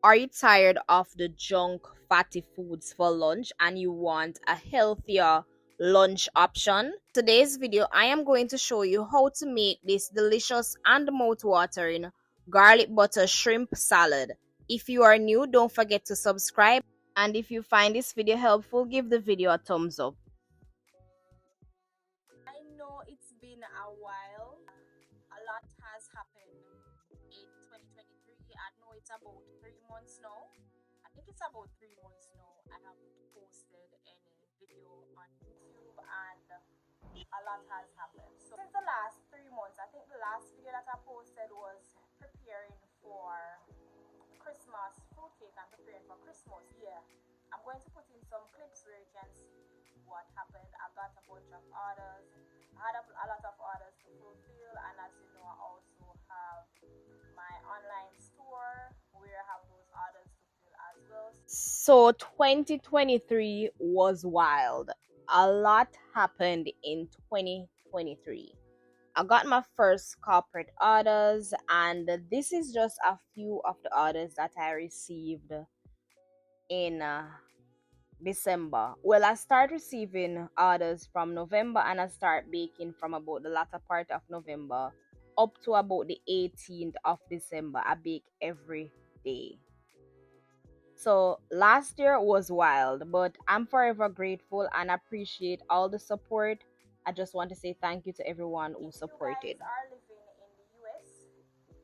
Are you tired of the junk fatty foods for lunch and you want a healthier lunch option? Today's video, I am going to show you how to make this delicious and mouth-watering garlic butter shrimp salad. If you are new, don't forget to subscribe, and if you find this video helpful, give the video a thumbs up. I know it's been a while. A lot has happened in 2023. I know it's about 3 months now. I think it's about 3 months now. I haven't posted any video on YouTube, and a lot has happened. So since the last 3 months, I think the last video that I posted was preparing for Christmas fruitcake and preparing for Christmas. Yeah, I'm going to put in some clips where you can see what happened. I got a bunch of orders. I had a lot of orders to fulfill, and as you know, I also have my online store where I have those orders to fill as well. So 2023 was wild. A lot happened in 2023. I got my first corporate orders, and this is just a few of the orders that I received in December. Well, I start receiving orders from November, and I start baking from about the latter part of November up to about the 18th of December. I bake every day. So last year was wild, but I'm forever grateful and appreciate all the support. I just want to say thank you to everyone who supported. If you guys are living in the US,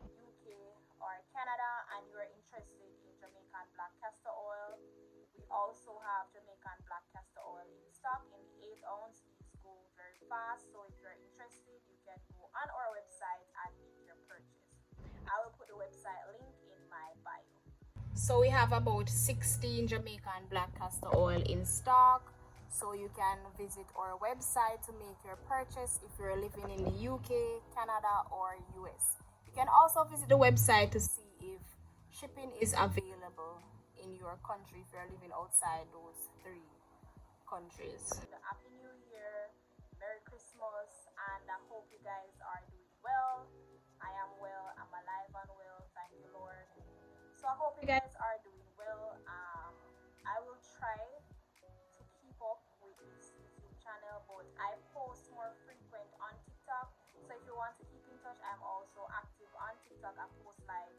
UK, or Canada, and you're interested in Jamaican black castor oil, we also have Jamaican black castor oil in stock in the 8 ounce. These go very fast, so if you're interested, you can go on our website and make your purchase. I will put the website link in my bio. So we have about 16 Jamaican black castor oil in stock. So you can visit our website to make your purchase if you're living in the UK, Canada, or US. You can also visit the website to see if shipping is available in your country if you're living outside those 3 countries. Happy New Year, Merry Christmas, and I hope you guys are doing well. I am well, I'm alive and well, thank you Lord. So I hope you guys are doing well. I will try to keep up with this YouTube channel, but I post more frequent on TikTok. So if you want to keep in touch, I'm also active on TikTok. I post like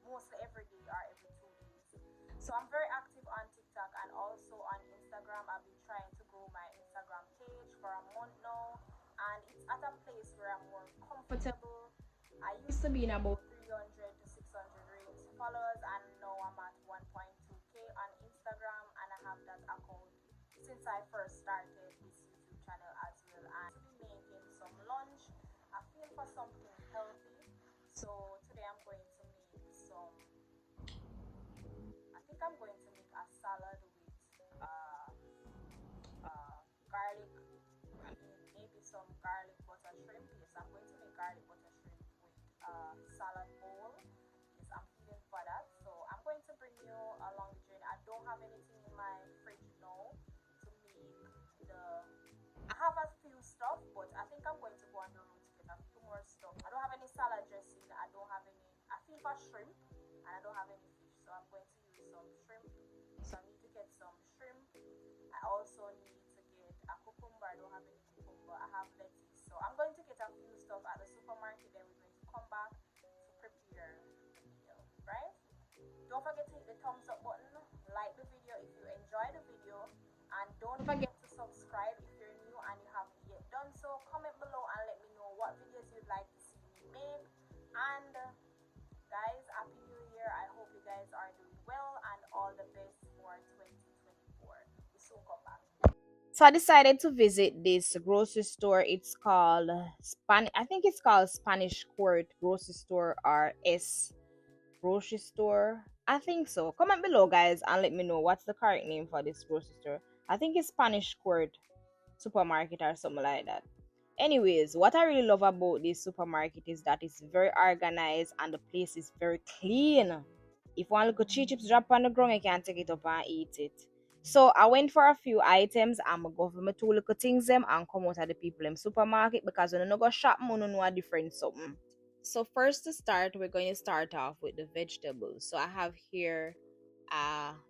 mostly every day or every 2 days. So I'm very active on TikTok and also on Instagram. I've been trying to grow my Instagram page for a month now, and it's at a place where I'm more comfortable. I used to be in about 300 to 600 followers, and now I'm at 1.2k on Instagram, and I have that account since I first started this YouTube channel as well. And to be making some lunch, I feel for something healthy, so today I'm going to make some, I think I'm going to make a salad with garlic, maybe some garlic butter shrimp. Yes, I'm going to make garlic butter shrimp with salad bowl. I'm feeling for that, so I'm going to bring you along the journey. I don't have anything in my fridge now to make the, I have a few stuff, but I think I'm going to go on the road to get a few more stuff. I don't have any salad dressing, I don't have any, I feel for shrimp, and I don't have any fish, so I'm going to use some shrimp. So I need to get some shrimp. I also need to get a cucumber. I don't have any cucumber. I have lettuce, so I'm going to get a few stuff at the supermarket, then we're going to come back to prepare. Right? Don't forget to hit the thumbs up button, like the video if you enjoy the video, and don't forget to subscribe if you're new and you haven't yet done so. Comment below and let me know what videos you'd like to see me make. And guys, Happy New Year. I hope you guys are doing well, and all the best for 2024. We soon come back. So I decided to visit this grocery store. It's called I think it's called Spanish Court Grocery Store, or S grocery store. I think so. Comment below, guys, and let me know what's the correct name for this grocery store. I think it's Spanish Court Supermarket or something like that. Anyways, what I really love about this supermarket is that it's very organized and the place is very clean. If one little cheese chips drop on the ground, you can take it up and eat it. So I went for a few items. I'm gonna go for my 2 little things them and come out of the people in supermarket, because when you go shop, you know a different something. So first to start, we're going to start off with the vegetables. So I have here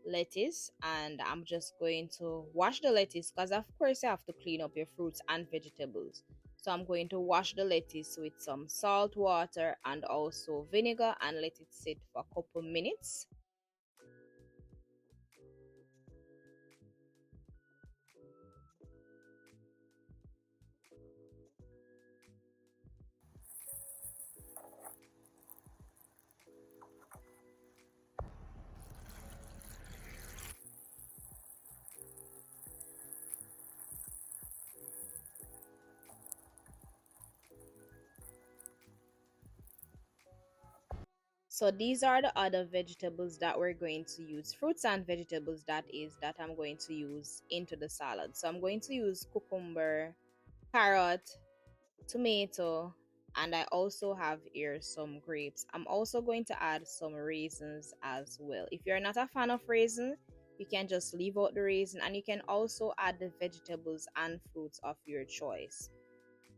lettuce, and I'm just going to wash the lettuce because, of course, you have to clean up your fruits and vegetables. So I'm going to wash the lettuce with some salt water and also vinegar and let it sit for a couple minutes. So these are the other vegetables that we're going to use, fruits and vegetables that is, that I'm going to use into the salad. So I'm going to use cucumber, carrot, tomato, and I also have here some grapes. I'm also going to add some raisins as well. If you're not a fan of raisin, you can just leave out the raisin, and you can also add the vegetables and fruits of your choice.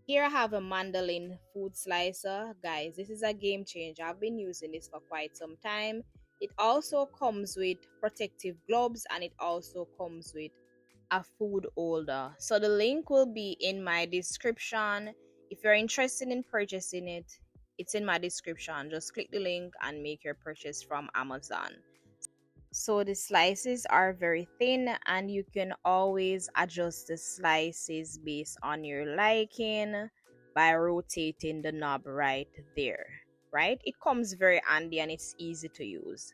Here I have a Mandoline food slicer. Guys, this is a game changer. I've been using this for quite some time. It also comes with protective gloves, and it also comes with a food holder. So the link will be in my description. If you're interested in purchasing it, it's in my description. Just click the link and make your purchase from Amazon. So the slices are very thin, and you can always adjust the slices based on your liking by rotating the knob right there. Right? It comes very handy and it's easy to use.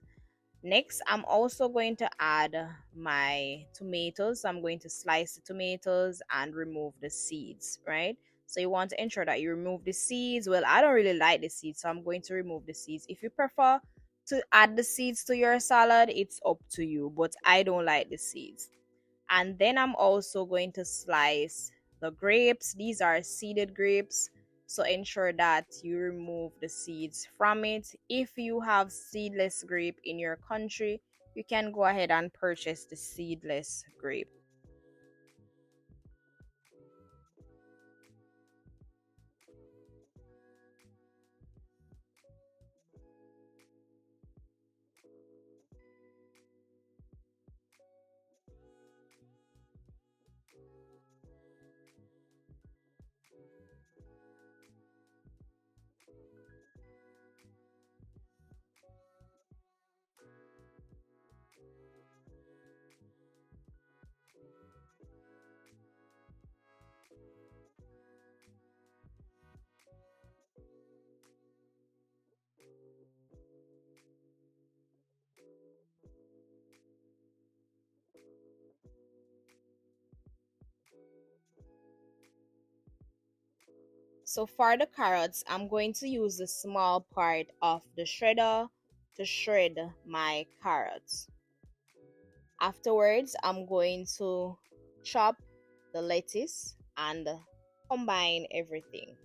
Next, I'm also going to add my tomatoes. So I'm going to slice the tomatoes and remove the seeds, right? So you want to ensure that you remove the seeds. Well, I don't really like the seeds, so I'm going to remove the seeds. If you prefer to add the seeds to your salad, it's up to you, but I don't like the seeds. And then I'm also going to slice the grapes. These are seeded grapes, so ensure that you remove the seeds from it. If you have seedless grape in your country, you can go ahead and purchase the seedless grape. So for the carrots, I'm going to use the small part of the shredder to shred my carrots. Afterwards, I'm going to chop the lettuce and combine everything.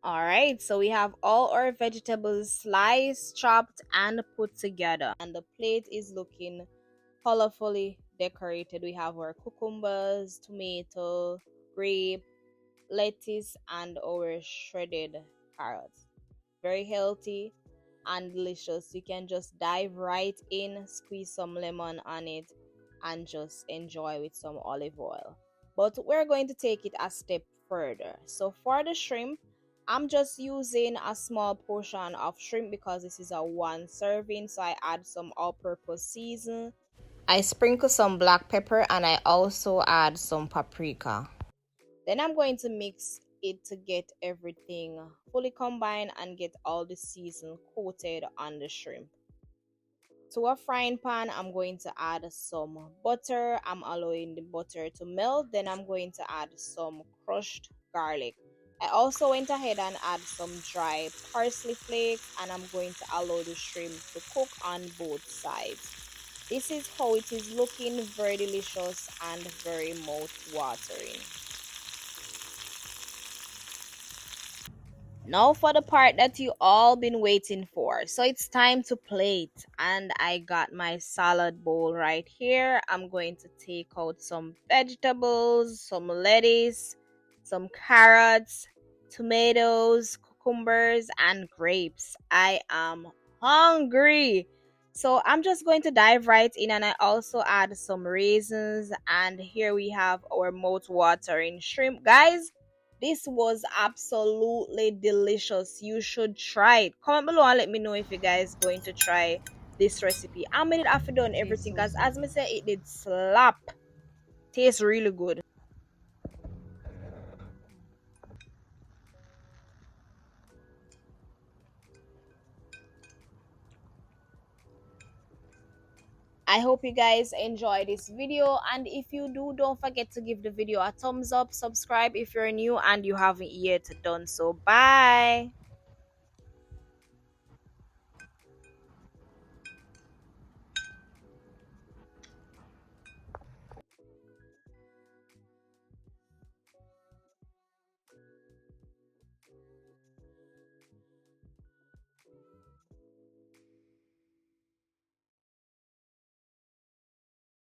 All right, so we have all our vegetables sliced, chopped, and put together. And the plate is looking colorfully decorated. We have our cucumbers, tomato, grape, lettuce, and our shredded carrots. Very healthy and delicious. You can just dive right in, squeeze some lemon on it, and just enjoy with some olive oil. But we're going to take it a step further. So for the shrimp, I'm just using a small portion of shrimp because this is a one serving. So I add some all-purpose season. I sprinkle some black pepper and I also add some paprika. Then I'm going to mix it to get everything fully combined and get all the season coated on the shrimp. To a frying pan, I'm going to add some butter. I'm allowing the butter to melt. Then I'm going to add some crushed garlic. I also went ahead and add some dry parsley flakes and I'm going to allow the shrimp to cook on both sides. This is how it is looking, very delicious and very mouth watering. Now for the part that you all been waiting for. So it's time to plate and I got my salad bowl right here. I'm going to take out some vegetables, some lettuce, some carrots, tomatoes, cucumbers and grapes. I am hungry. So I'm just going to dive right in and I also add some raisins and here we have our mouth watering shrimp. Guys, this was absolutely delicious. You should try it. Comment below and let me know if you guys going to try this recipe. I made it after done everything because as me said, it did slap. Tastes really good. I hope you guys enjoy this video and if you do, don't forget to give the video a thumbs up, subscribe if you're new and you haven't yet done so. Bye.